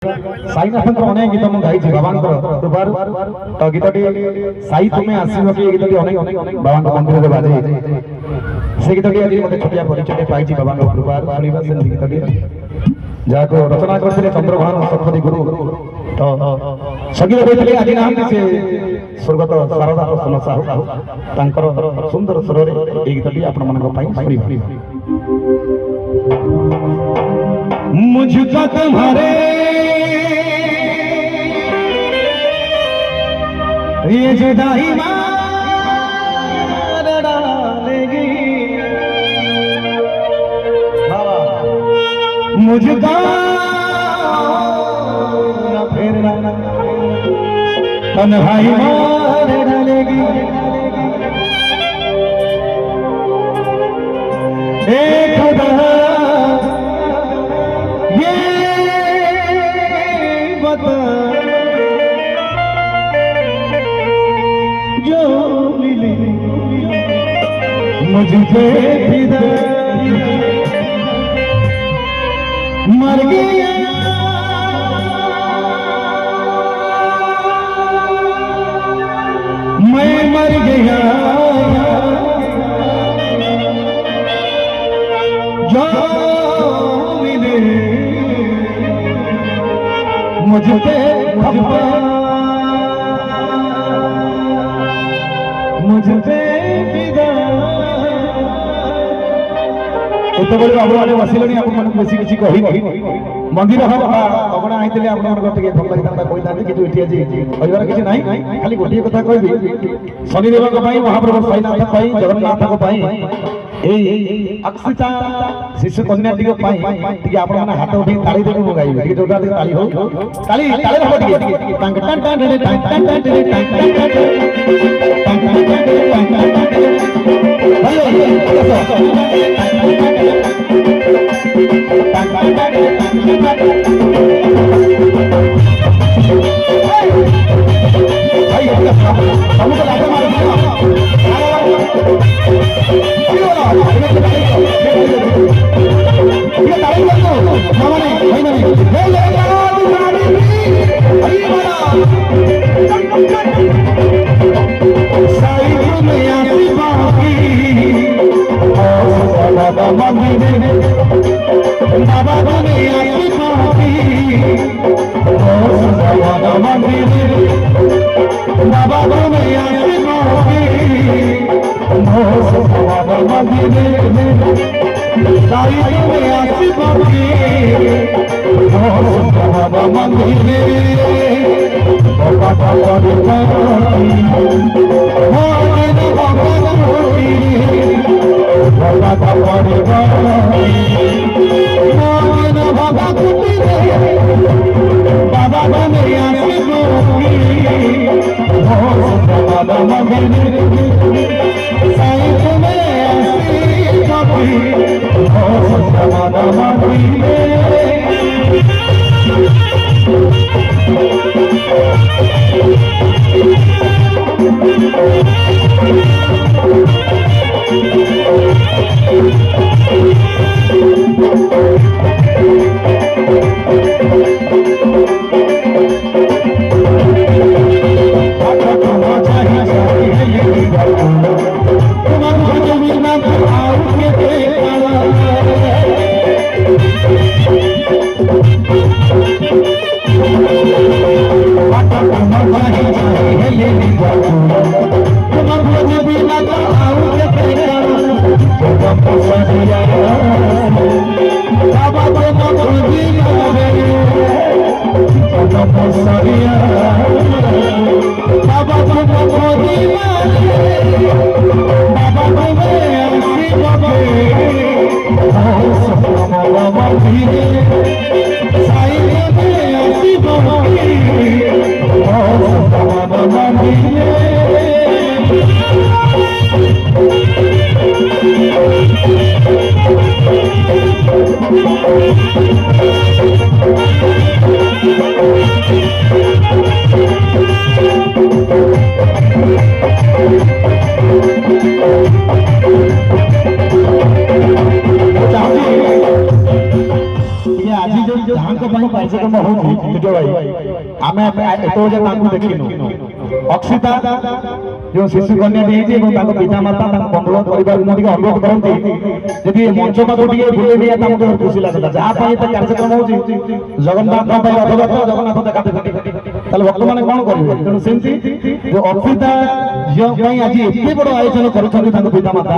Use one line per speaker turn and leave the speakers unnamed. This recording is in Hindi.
साईनाथंकर अनेक गीत मु गाइछि बाबांकर कृपारु तो गीतटी साई तुमे आसीबो कि गीतटी अनेक बाबांकर मंदिर रे बाजे से गीतटी आज मते छोटिया परिचय पाइछि बाबांकर कृपारु सुनिबा से गीतटी जाको रचना करथिले चंद्रभान सरस्वती गुरु तो संगीत होइतले आज नाम से स्वर्गत शारदा प्रसन्न साहू तांकर सुंदर स्वर रे ए गीतटी आपण मानक पाई सुनिबा मुझको तुम्हारे ये जुदाई मार डालेगी मुझको न फेरना तन्हाई मार डालेगी एक खुदा ये बता जो मिली मुझे फिदा मर गया मैं मर गया जो मिले मुझे खपा मुझे फिदा एत बड़े बाबू मैंने बसिले आपको बेसी किसी कही मंदिर अगणा आईते आपके भल लगी कही कि ये कहबार किसी ना खाली गोटे कथा कह शनिदेव महाप्रभु साईनाथ जगन्नाथ अक्षिता शिशु कन्या आप हाथ उठे ताली देवी मुझे गाइबे जोटा ताली हो ताली ताली हो कार्यक्रम होची तुझो भाई आमे एतो जे ताकू देखिनु अक्षिता जो शिशु कन्या देइछि एवं ताको पिता माता ताको बंधु परिवार मध्ये अनुरोध करंती यदि मंच पाको टिके बुले दिया तामको खुशी लागता जहा पई त कार्यक्रम होची जगन्नाथ पई अधगत जगन्नाथ देखा देखि ताले भक्त माने कोन करिवे तेनु सेंती जो अक्षिता जो पई आज एते बड़ आयोजन करूछन ताको पिता माता